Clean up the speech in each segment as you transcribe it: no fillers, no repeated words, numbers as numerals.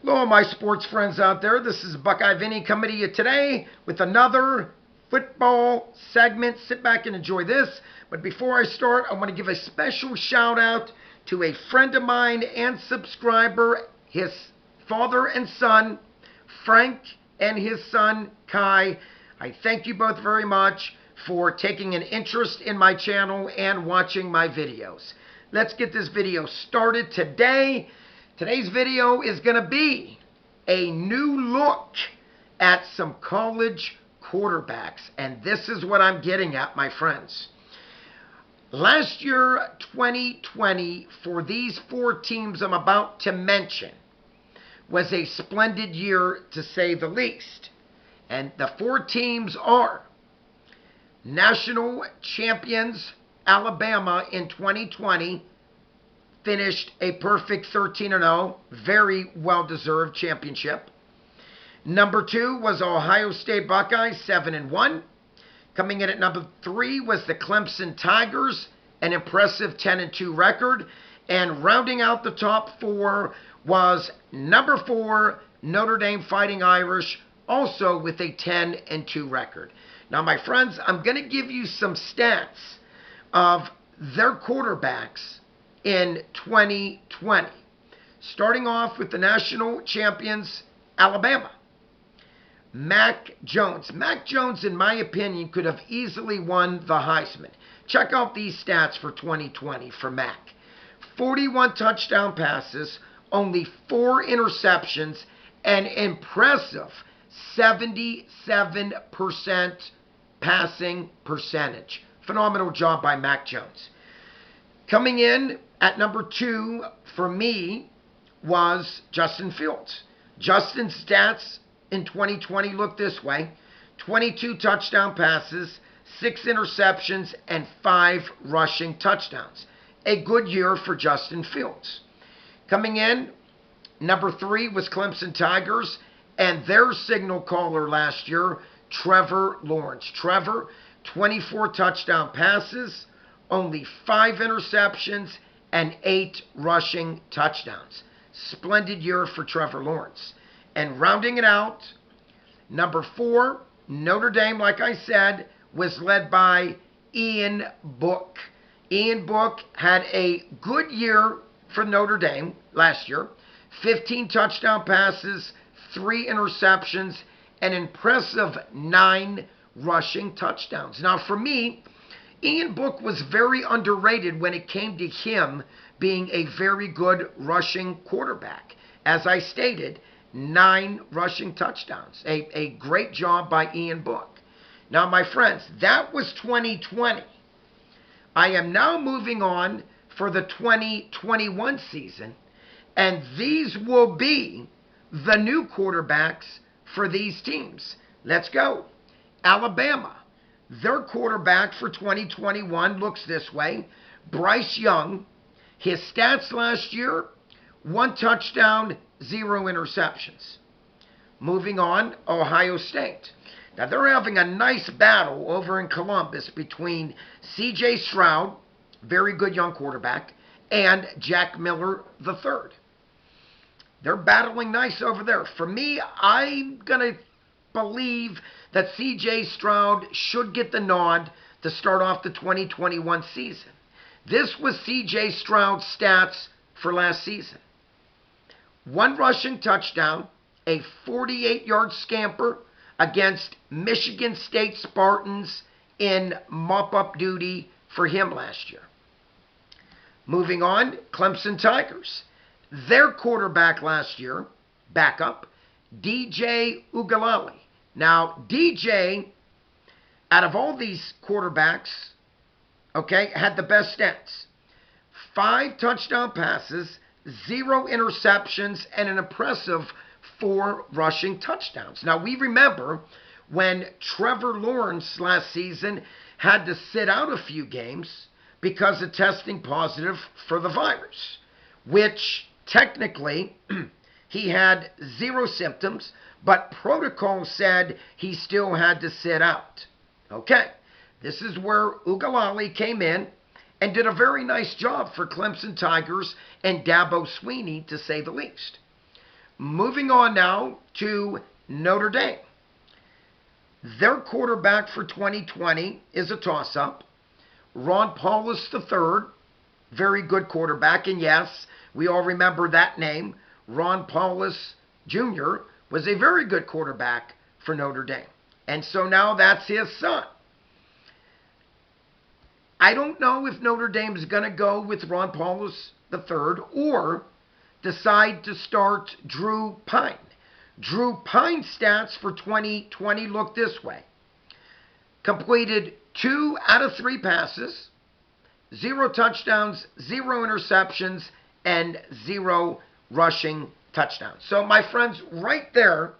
Hello, my sports friends out there. This is Buckeye Vinny coming to you today with another football segment. Sit back and enjoy this. But before I start, I want to give a special shout out to a friend of mine and subscriber, his father and son, Frank, and his son, Kai. I thank you both very much for taking an interest in my channel and watching my videos. Let's get this video started today. Today's video is going to be a new look at some college quarterbacks. And this is what I'm getting at, my friends. Last year, 2020, for these four teams I'm about to mention, was a splendid year to say the least. And the four teams are national champions Alabama in 2020, finished a perfect 13-0, very well-deserved championship. Number 2 was Ohio State Buckeyes, 7-1. Coming in at number 3 was the Clemson Tigers, an impressive 10-2 record. And rounding out the top 4 was number 4, Notre Dame Fighting Irish, also with a 10-2 record. Now, my friends, I'm going to give you some stats of their quarterbacks in 2020. Starting off with the national champions, Alabama. Mac Jones. Mac Jones, in my opinion, could have easily won the Heisman. Check out these stats for 2020 for Mac. 41 touchdown passes, only 4 interceptions, an impressive 77% passing percentage. Phenomenal job by Mac Jones. Coming in at number 2 for me was Justin Fields. Justin's stats in 2020 look this way: 22 touchdown passes, 6 interceptions, and 5 rushing touchdowns. A good year for Justin Fields. Coming in, number 3 was Clemson Tigers, and their signal caller last year, Trevor Lawrence. Trevor, 24 touchdown passes, only 5 interceptions, and 8 rushing touchdowns. Splendid year for Trevor Lawrence. And rounding it out, number 4, Notre Dame, like I said, was led by Ian Book. Ian Book had a good year for Notre Dame last year. 15 touchdown passes, 3 interceptions, an impressive 9 rushing touchdowns. Now, for me, Ian Book was very underrated when it came to him being a very good rushing quarterback. As I stated, 9 rushing touchdowns. A great job by Ian Book. Now, my friends, that was 2020. I am now moving on for the 2021 season, and these will be the new quarterbacks for these teams. Let's go. Alabama. Their quarterback for 2021 looks this way: Bryce Young. His stats last year, 1 touchdown, 0 interceptions. Moving on, Ohio State. Now, they're having a nice battle over in Columbus between C.J. Stroud, very good young quarterback, and Jack Miller III. They're battling nice over there. For me, I'm going to believe that C.J. Stroud should get the nod to start off the 2021 season. This was C.J. Stroud's stats for last season: 1 rushing touchdown, a 48-yard scamper against Michigan State Spartans in mop-up duty for him last year. Moving on, Clemson Tigers. Their quarterback last year, backup, DJ Uiagalelei. Now, DJ, out of all these quarterbacks, had the best stats. 5 touchdown passes, 0 interceptions, and an impressive 4 rushing touchdowns. Now, we remember when Trevor Lawrence last season had to sit out a few games because of testing positive for the virus, which technically he had 0 symptoms, but protocol said he still had to sit out. Okay, this is where Uiagalelei came in and did a very nice job for Clemson Tigers and Dabo Swinney, to say the least. moving on now to Notre Dame. Their quarterback for 2020 is a toss-up. Ron Paulus III, very good quarterback. And yes, we all remember that name. Ron Paulus Jr. was a very good quarterback for Notre Dame. And so now that's his son. I don't know if Notre Dame is going to go with Ron Paulus III or decide to start Drew Pine. Drew Pine's stats for 2020 look this way. Completed 2 out of 3 passes, 0 touchdowns, 0 interceptions, and 0 rushing touchdowns. So my friends, right there,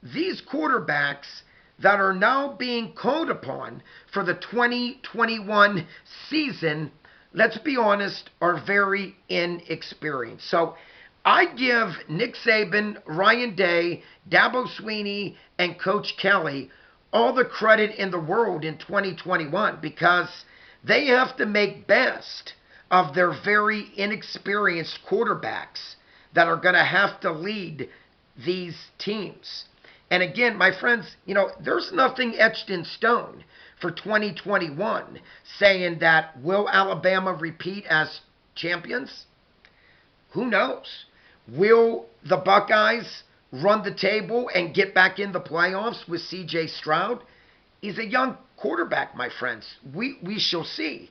these quarterbacks that are now being called upon for the 2021 season, let's be honest, are very inexperienced. So I give Nick Saban, Ryan Day, Dabo Swinney, and Coach Kelly all the credit in the world in 2021 because they have to make best of their very inexperienced quarterbacks that are going to have to lead these teams. And again, my friends, there's nothing etched in stone for 2021 saying that will Alabama repeat as champions? Who knows? Will the Buckeyes run the table and get back in the playoffs with C.J. Stroud? He's a young quarterback, my friends. We shall see.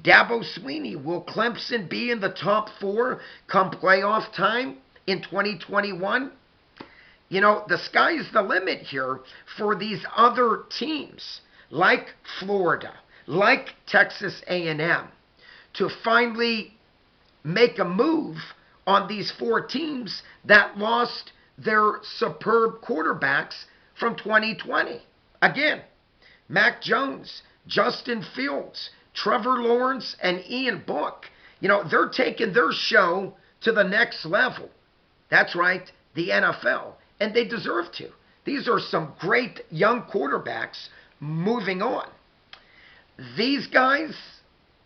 Dabo Swinney, will Clemson be in the top 4 come playoff time in 2021? The sky's the limit here for these other teams like Florida, like Texas A&M, to finally make a move on these 4 teams that lost their superb quarterbacks from 2020. Again, Mac Jones, Justin Fields, Trevor Lawrence, and Ian Book. They're taking their show to the next level. That's right, the NFL. And they deserve to. These are some great young quarterbacks moving on. These guys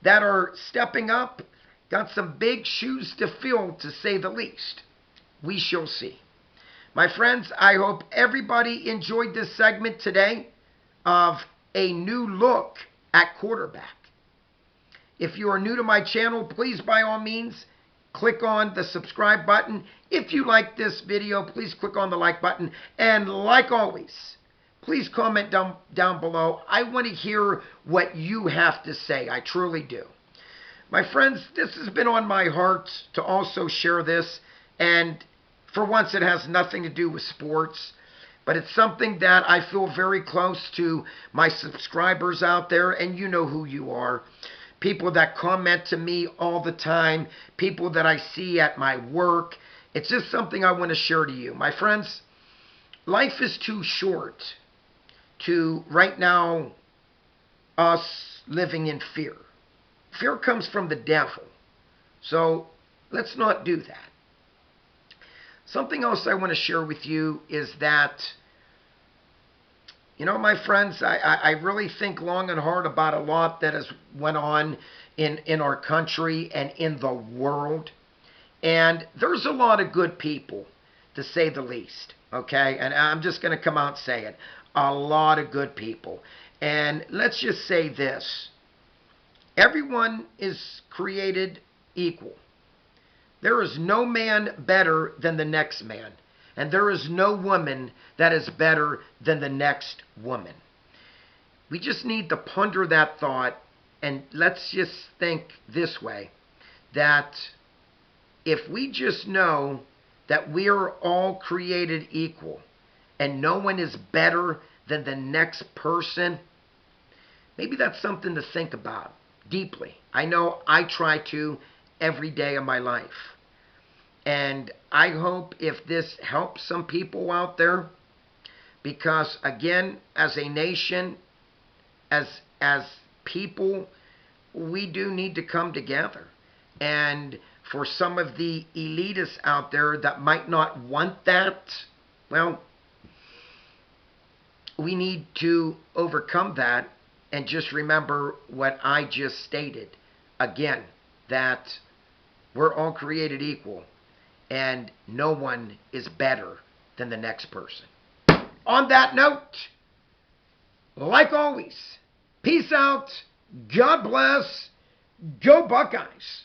that are stepping up got some big shoes to fill, to say the least. We shall see. My friends, I hope everybody enjoyed this segment today of a new look at quarterback. If you are new to my channel, please by all means click on the subscribe button. If you like this video, please click on the like button. And like always, please comment down below. I want to hear what you have to say. I truly do. My friends, this has been on my heart to also share this. And for once, it has nothing to do with sports. But it's something that I feel very close to my subscribers out there. And you know who you are. People that comment to me all the time, people that I see at my work. It's just something I want to share to you. My friends, life is too short to, right now, us living in fear. Fear comes from the devil. So let's not do that. Something else I want to share with you is that, my friends, I really think long and hard about a lot that has went on in our country and in the world. And there's a lot of good people, to say the least, okay? And I'm just going to come out and say it. A lot of good people. And let's just say this. Everyone is created equal. There is no man better than the next man. And there is no woman that is better than the next woman. We just need to ponder that thought, and let's just think this way, that if we just know that we are all created equal and no one is better than the next person, maybe that's something to think about deeply. I know I try to every day of my life. And I hope if this helps some people out there, because again, as a nation, as people, we do need to come together. And for some of the elitists out there that might not want that, well, we need to overcome that and just remember what I just stated. Again, that we're all created equal. and no one is better than the next person. On that note, like always, peace out, God bless, go Buckeyes.